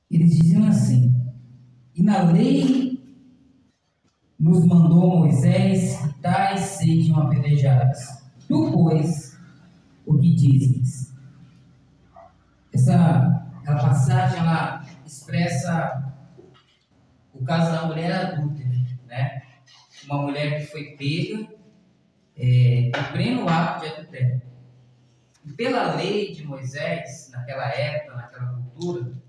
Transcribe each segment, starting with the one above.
Eles diziam assim: e na lei nos mandou Moisés que tais sejam apedrejados. Tu, pois, o que dizes? Aquela passagem, ela expressa o caso da mulher adúltera, né? Uma mulher que foi pega em pleno ato de adultério. E pela lei de Moisés, naquela época, naquela cultura,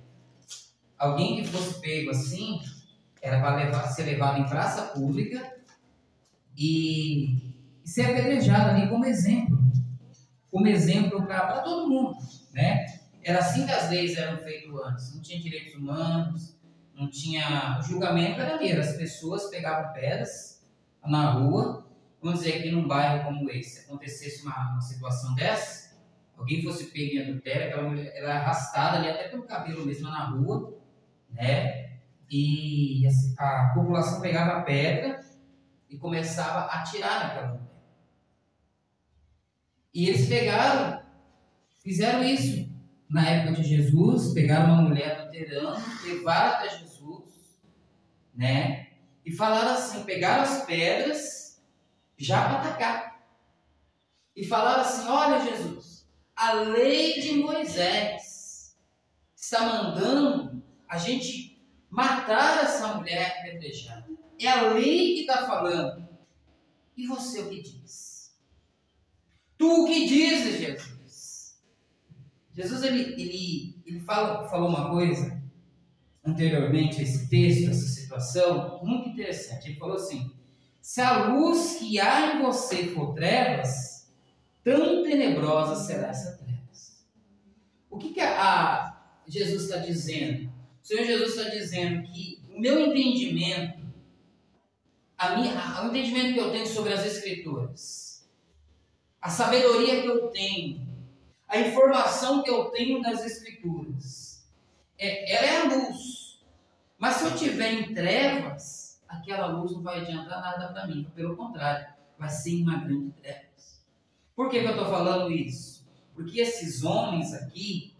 alguém que fosse pego assim era para ser levado em praça pública e ser apedrejado ali como exemplo para todo mundo, né? Era assim que as leis eram feitas antes. Não tinha direitos humanos, não tinha... O julgamento era ali, as pessoas pegavam pedras na rua. Vamos dizer aqui num bairro como esse, se acontecesse uma situação dessa, alguém fosse pego em adultério, aquela mulher era arrastada ali até pelo cabelo mesmo na rua, né? E a população pegava a pedra e começava a atirar naquela mulher. E eles fizeram isso na época de Jesus, pegaram uma mulher adulterando, levaram até Jesus, né? E falaram assim, pegaram as pedras já para atacar. E falaram assim: olha, Jesus, a lei de Moisés está mandando a gente matar essa mulher apedrejada. É a lei que está falando. E você o que diz? Tu o que dizes, Jesus? Jesus, ele falou uma coisa anteriormente a esse texto, a essa situação, muito interessante. Ele falou assim: se a luz que há em você for trevas, tão tenebrosa será essa trevas. O que Jesus está dizendo? O Senhor Jesus está dizendo que o meu entendimento, o entendimento que eu tenho sobre as Escrituras, a sabedoria que eu tenho, a informação que eu tenho das Escrituras, ela é a luz. Mas se eu estiver em trevas, aquela luz não vai adiantar nada para mim. Pelo contrário, vai ser uma grande trevas. Por que eu estou falando isso? Porque esses homens aqui,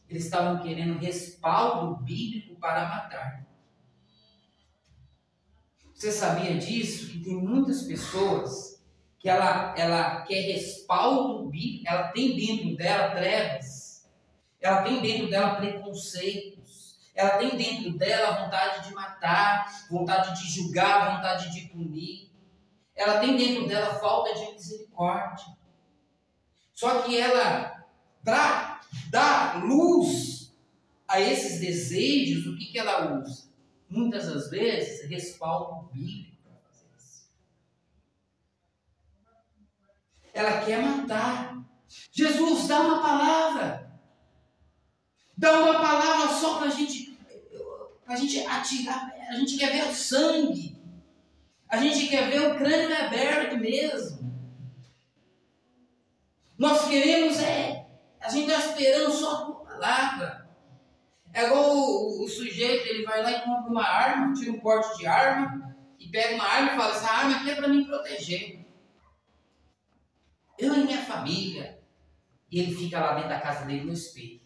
eles estavam querendo respaldo bíblico para matar. Você sabia disso? Que tem muitas pessoas que ela quer respaldo bíblico, ela tem dentro dela trevas, ela tem dentro dela preconceitos, ela tem dentro dela vontade de matar, vontade de julgar, vontade de punir, ela tem dentro dela falta de misericórdia. Só que ela, para dar luz a esses desejos, o que ela usa? Muitas das vezes, respaldo bíblico para fazer isso. Ela quer matar. Jesus, dá uma palavra. Dá uma palavra só para a gente atirar. A gente quer ver o sangue. A gente quer ver o crânio aberto mesmo. Nós queremos a gente está esperando só a palavra. É igual o sujeito, ele vai lá e compra uma arma, tira um porte de arma, e pega uma arma e fala: essa arma aqui é para me proteger. Eu e minha família. E ele fica lá dentro da casa dele no espelho,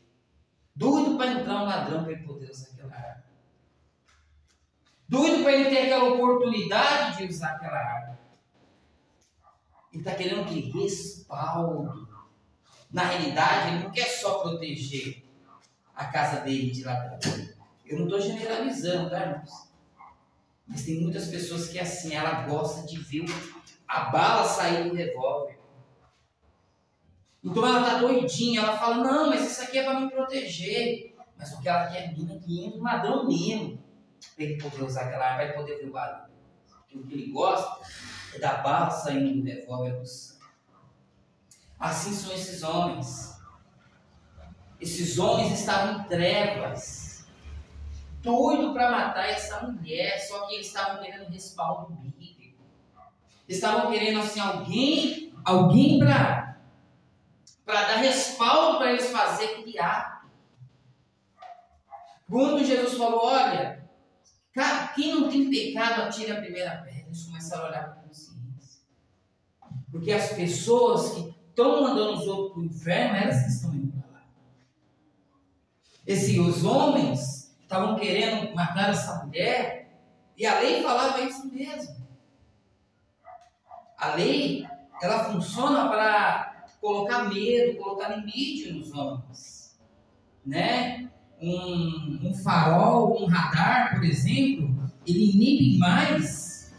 doido para entrar um ladrão para ele poder usar aquela arma. Doido para ele ter aquela oportunidade de usar aquela arma. Ele está querendo que respaldo. Na realidade, ele não quer só proteger a casa dele de ladrão. Eu não estou generalizando, tá, irmãos? Mas tem muitas pessoas que assim, ela gosta de ver a bala sair do revólver. Então ela está doidinha, ela fala: não, mas isso aqui é para me proteger. Mas o que ela quer é que entre um ladrão mesmo, para ele poder usar aquela arma, para ele poder ver o barulho. Porque o que ele gosta é da bala saindo do revólver do sangue. Assim são esses homens. Esses homens estavam em trevas, doido para matar essa mulher, só que eles estavam querendo respaldo bíblico. Eles estavam querendo assim, alguém para dar respaldo para eles fazer aquele ato. Quando Jesus falou: olha, quem não tem pecado atire a primeira pedra, eles começaram a olhar com consciência. Porque as pessoas que estão mandando os outros para o inferno, elas que estão indo para lá. Os homens estavam querendo matar essa mulher, e a lei falava isso mesmo. A lei, ela funciona para colocar medo, colocar limite nos homens, né? Um farol, um radar, por exemplo, ele inibe mais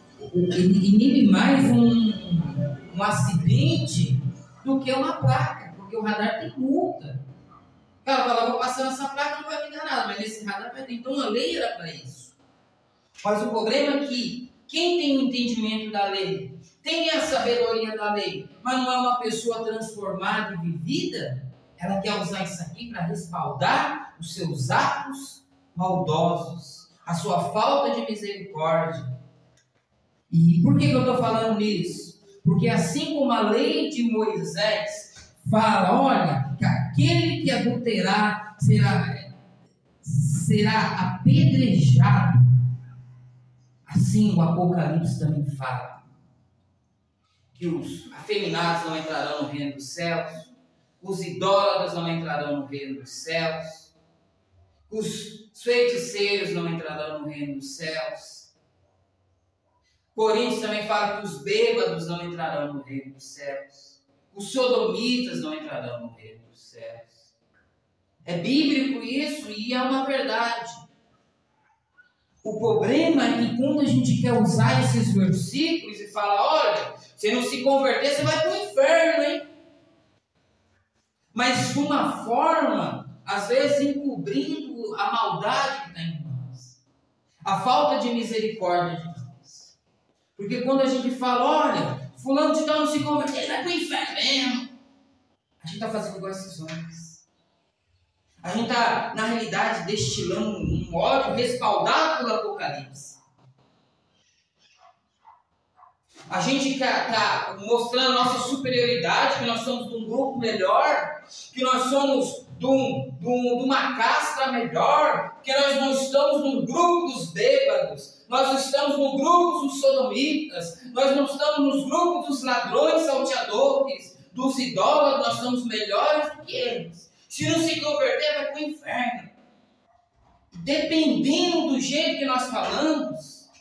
um acidente do que uma placa, porque o radar tem multa. O cara fala, vou passar nessa placa, não vai me dar nada, mas nesse radar vai ter. Então a lei era para isso. Mas o problema é que quem tem o entendimento da lei, tem a sabedoria da lei, mas não é uma pessoa transformada e vivida, ela quer usar isso aqui para respaldar os seus atos maldosos, a sua falta de misericórdia. E por que eu estou falando nisso? Porque assim como a lei de Moisés fala, olha, que aquele que adulterar será apedrejado, assim o Apocalipse também fala que os afeminados não entrarão no reino dos céus, os idólatras não entrarão no reino dos céus, os feiticeiros não entrarão no reino dos céus. Coríntios também fala que os bêbados não entrarão no reino dos céus, os sodomitas não entrarão no reino dos céus. É bíblico isso e é uma verdade. O problema é que quando a gente quer usar esses versículos e fala, olha, se não se converter, você vai para o inferno, hein? Mas de uma forma, às vezes encobrindo a maldade que está em nós, a falta de misericórdia de nós. Porque quando a gente fala, olha, fulano de tal não se converter, ele vai para o inferno mesmo, a gente está fazendo igual esses homens. A gente está, na realidade, destilando um ódio respaldado pelo Apocalipse. A gente está mostrando a nossa superioridade, que nós somos de um grupo melhor, que nós somos de uma casta melhor, que nós não estamos no grupo dos bêbados, nós não estamos no grupo dos sodomitas, nós não estamos nos grupos dos ladrões, salteadores, dos idólatras, nós somos melhores do que eles. Se não se converter, vai para o inferno. Dependendo do jeito que nós falamos,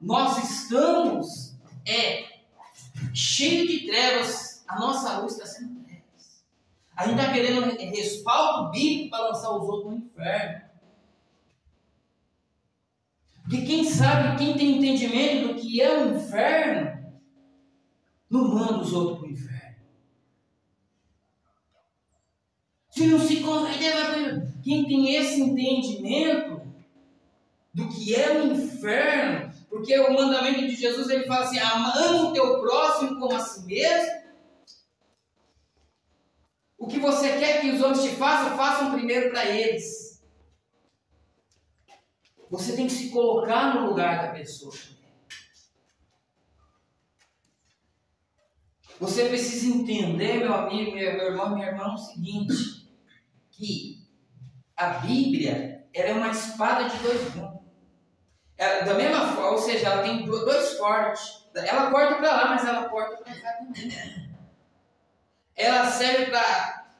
nós estamos cheio de trevas. A nossa luz está sendo trevas. A gente está querendo respaldo bíblico para lançar os outros no inferno. Porque quem sabe, quem tem entendimento do que é o inferno, não manda os outros para o inferno. Se não se converter, vai para o inferno. Quem tem esse entendimento do que é o inferno, porque o mandamento de Jesus, ele fala assim, amando o teu próximo como a si mesmo. O que você quer que os outros te façam, façam primeiro para eles. Você tem que se colocar no lugar da pessoa. Você precisa entender, meu amigo, meu irmão, minha irmã, o seguinte, que a Bíblia, ela é uma espada de dois gumes. Da mesma forma, ou seja, ela tem dois cortes. Ela corta para lá, mas ela corta para cá também. Ela serve para...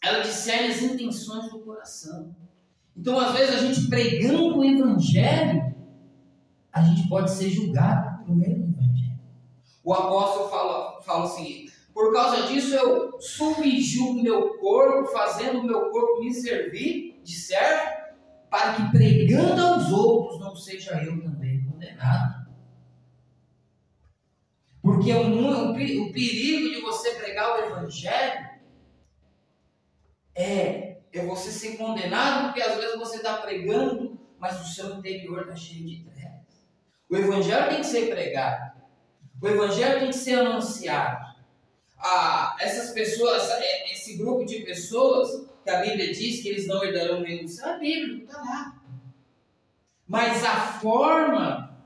ela discerne as intenções do coração. Então, às vezes, a gente pregando o Evangelho, a gente pode ser julgado no meio do Evangelho. O apóstolo fala o seguinte, por causa disso eu subjugo meu corpo, fazendo o meu corpo me servir de servo, para que pregando aos outros não seja eu também condenado. Porque o perigo de você pregar o Evangelho é você ser condenado, porque às vezes você está pregando, mas o seu interior está cheio de trevas. O Evangelho tem que ser pregado. O Evangelho tem que ser anunciado. Essas pessoas, esse grupo de pessoas que a Bíblia diz que eles não herdarão o reino do céu, é bíblico, está lá. Mas a forma,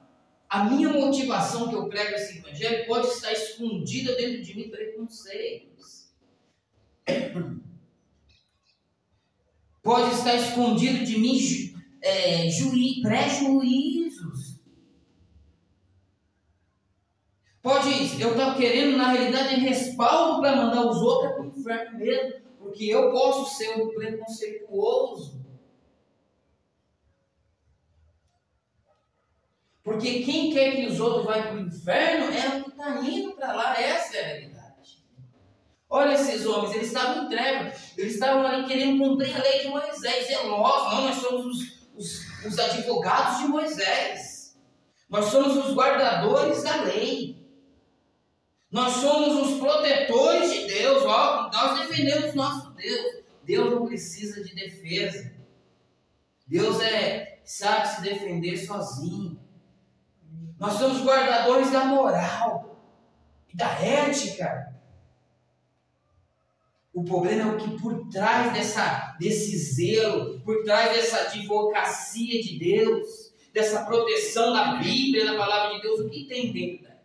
a minha motivação que eu prego esse Evangelho pode estar escondida dentro de mim preconceitos. Pode estar escondido de mim prejuízos. Eu estou querendo, na realidade, respaldo para mandar os outros para o inferno mesmo. porque eu posso ser um preconceituoso. Porque quem quer que os outros vá para o inferno é o que está indo para lá, essa é a realidade. Olha esses homens, eles estavam em trevas, eles estavam ali querendo cumprir a lei de Moisés, zelosos, não, nós somos os advogados de Moisés, nós somos os guardadores da lei, nós somos os protetores de Deus, ó, nós defendemos nosso Deus. Deus não precisa de defesa, Deus sabe se defender sozinho. Nós somos guardadores da moral e da ética. O problema é o que por trás desse zelo, por trás dessa advocacia de Deus, dessa proteção da Bíblia, da palavra de Deus, o que tem dentro dela?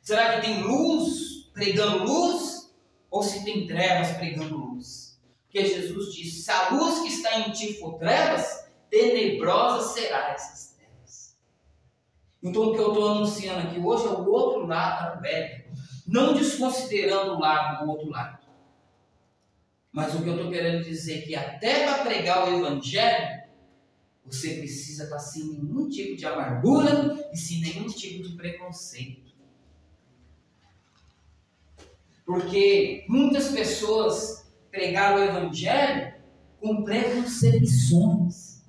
Será que tem luz pregando luz? Ou se tem trevas pregando luz? Porque Jesus disse, se a luz que está em ti for trevas, tenebrosa será essas trevas. Então o que eu estou anunciando aqui hoje é o outro lado da moeda, não desconsiderando o outro lado. Mas o que eu estou querendo dizer é que até para pregar o Evangelho, você precisa estar sem nenhum tipo de amargura e sem nenhum tipo de preconceito. Porque muitas pessoas pregaram o Evangelho com preconcepções,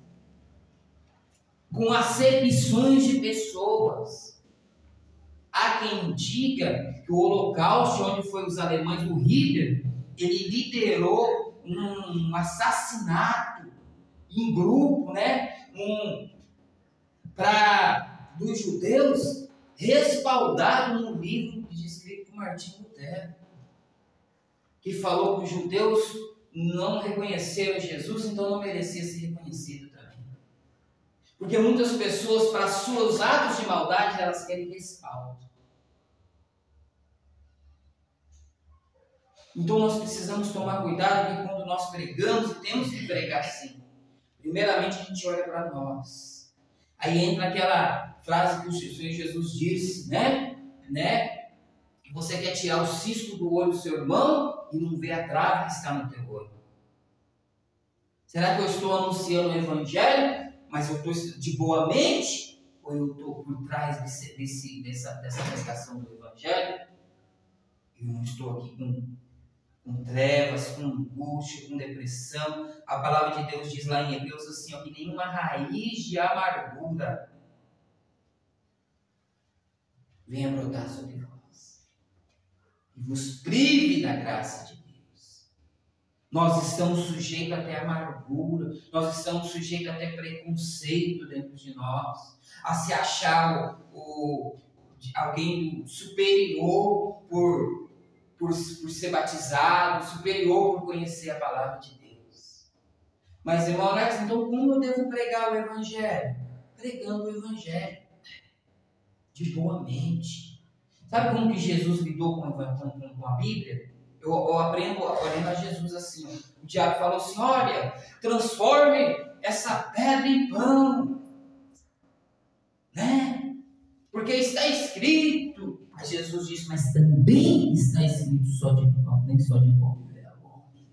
com acepções de pessoas. Há quem diga que o Holocausto, onde foi os alemães, o Hitler, ele liderou um assassinato em grupo, né? Dos judeus, respaldado no livro escrito por Martinho Lutero, que falou que os judeus não reconheceram Jesus, então não merecia ser reconhecido também. Porque muitas pessoas, para seus atos de maldade, elas querem respaldo. Então nós precisamos tomar cuidado, que quando nós pregamos, e temos que pregar sim, primeiramente a gente olha para nós. Aí entra aquela frase que o Senhor Jesus disse, né? Você quer tirar o cisco do olho do seu irmão e não vê a trave que está no teu olho. Será que eu estou anunciando o Evangelho, mas eu estou de boa mente? Ou eu estou por trás dessa pregação do Evangelho? Eu não estou aqui com trevas, com angústia, com depressão. A palavra de Deus diz lá em Hebreus assim, ó, que nenhuma raiz de amargura venha brotar sobre vós e vos prive da graça de Deus. Nós estamos sujeitos até a amargura, nós estamos sujeitos até preconceito dentro de nós, a se achar alguém superior por ser batizado, superior por conhecer a palavra de Deus. Mas, irmão, então como eu devo pregar o Evangelho? Pregando o Evangelho de boa mente. Sabe como que Jesus lidou com a Bíblia? Eu aprendo a Jesus assim. O diabo falou assim, olha, transforme essa pedra em pão. Né? Porque está escrito. Mas Jesus disse, mas também está escrito só de pão, nem só de pão viverá o homem.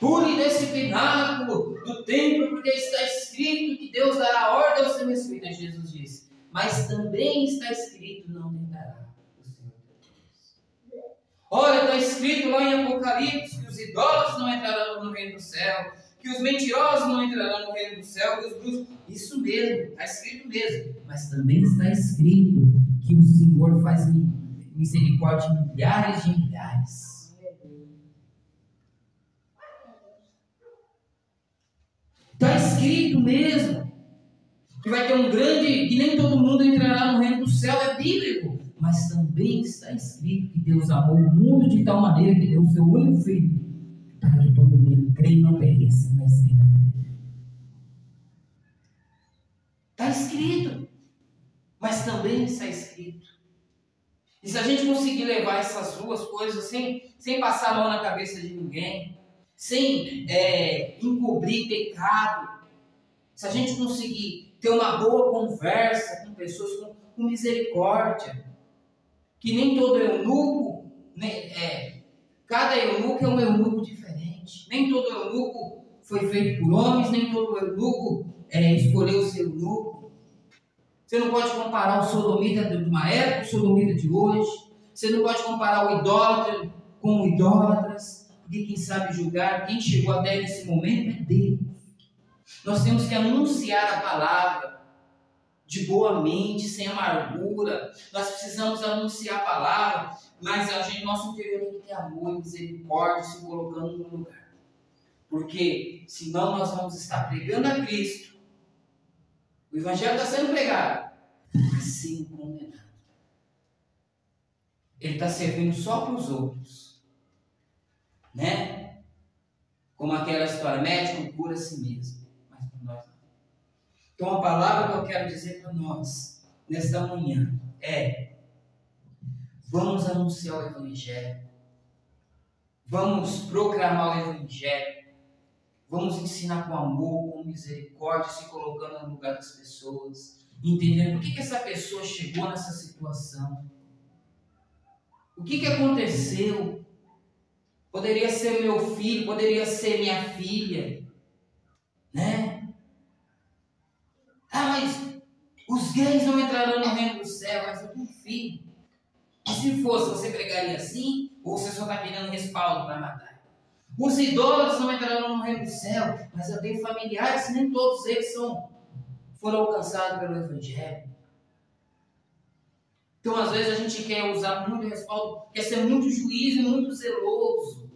Pule desse pináculo do templo, porque está escrito que Deus dará ordem ao seu respeito. Jesus disse, mas também está escrito, não tentará o Senhor teu Deus. Olha, está escrito lá em Apocalipse, que os idólatras não entrarão no reino do céu, que os mentirosos não entrarão no reino do céu, que os bruxos... Isso mesmo, está escrito mesmo. Mas também está escrito que o Senhor faz misericórdia de milhares de milhares. Está escrito mesmo que vai ter um grande, que nem todo mundo entrará no reino do céu, é bíblico. Mas também está escrito que Deus amou o mundo de tal maneira que deu o seu único filho, para que todo mundo creia e não pereça, mas tenha vida. Está escrito, mas também está escrito. E se a gente conseguir levar essas duas coisas sem passar a mão na cabeça de ninguém, sem encobrir pecado, se a gente conseguir ter uma boa conversa com pessoas com misericórdia, que nem todo eunuco Cada eunuco é um eunuco diferente. Nem todo eunuco foi feito por homens, nem todo eunuco escolheu ser eunuco. Você não pode comparar o sodomita de uma época, o sodomita de hoje. Você não pode comparar o idólatra com o idólatras. Porque quem sabe julgar, quem chegou até nesse momento é Deus. Nós temos que anunciar a palavra de boa mente, sem amargura. Nós precisamos anunciar a palavra, mas nosso interior tem que ter amor e misericórdia se colocando no lugar. Porque senão nós vamos estar pregando a Cristo. O Evangelho está sendo pregado, mas sem condenar. Ele está servindo só para os outros. Né? Como aquela história, médico cura a si mesmo, mas para nós não. Então a palavra que eu quero dizer para nós, nesta manhã, vamos anunciar o Evangelho. Vamos proclamar o Evangelho. Vamos ensinar com amor, com misericórdia, se colocando no lugar das pessoas, entendendo por que essa pessoa chegou nessa situação. O que aconteceu? Poderia ser meu filho, poderia ser minha filha, né? Mas os gays não entrarão no reino do céu, mas eu tenho filho. E se fosse, você pregaria assim? Ou você só está querendo respaldo para matar? Os idólatras não entrarão no reino do céu, mas eu tenho familiares, nem todos eles foram alcançados pelo Evangelho. Então, às vezes, a gente quer usar muito respaldo, quer ser muito juiz e muito zeloso,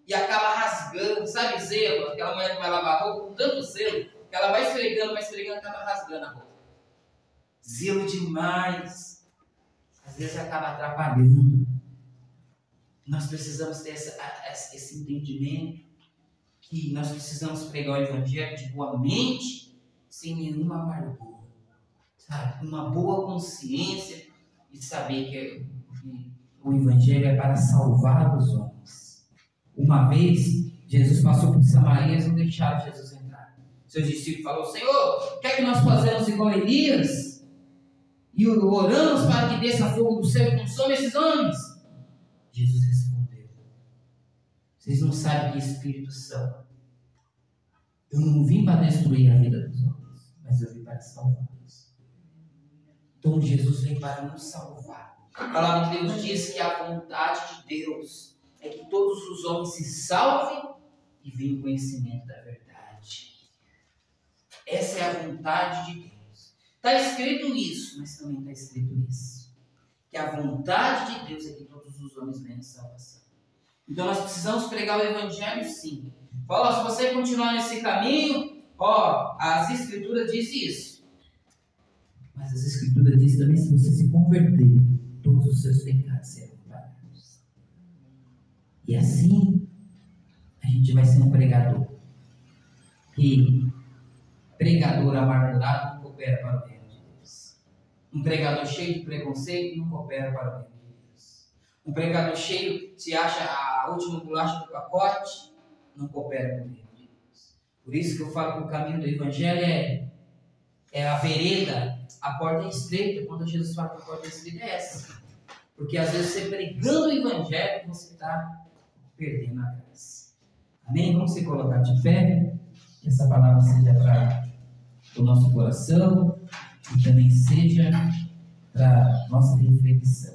e acaba rasgando, sabe zelo? Aquela mulher que vai lavar a roupa com tanto zelo, que ela vai esfregando, e acaba rasgando a roupa. Zelo demais, às vezes acaba atrapalhando. Nós precisamos ter esse entendimento, que nós precisamos pregar o Evangelho de boa mente, sem nenhuma amargura, sabe? Uma boa consciência de saber que o Evangelho é para salvar os homens. Uma vez, Jesus passou por Samaria e eles não deixaram Jesus entrar. Seus discípulos falaram: Senhor, quer que nós façamos igual a Elias? E oramos para que desça fogo do céu e consome esses homens? Jesus respondeu: vocês não sabem que espíritos são. Eu não vim para destruir a vida dos homens, mas eu vim para salvá-los. Então Jesus vem para nos salvar. A palavra de Deus diz que a vontade de Deus é que todos os homens se salvem e venham conhecimento da verdade. Essa é a vontade de Deus. Está escrito isso, mas também está escrito isso. Que a vontade de Deus é que todos os homens venham salvação. Então nós precisamos pregar o Evangelho, sim. Fala, se você continuar nesse caminho, as Escrituras dizem isso. Mas as Escrituras dizem também, se você se converter, todos os seus pecados serão pagados. E assim, a gente vai ser um pregador. E pregador amargurado não coopera para o reino de Deus. Um pregador cheio de preconceito não coopera para o reino de Deus. Um pregador cheio, se acha a última bolacha do pacote, não coopera com o reino de Deus. Por isso que eu falo que o caminho do Evangelho é a vereda, a porta é estreita. Quando Jesus fala que a porta é estreita, é essa. Porque às vezes você pregando o Evangelho, você está perdendo a graça. Amém? Vamos se colocar de pé. Que essa palavra seja para o nosso coração e também seja para nossa reflexão.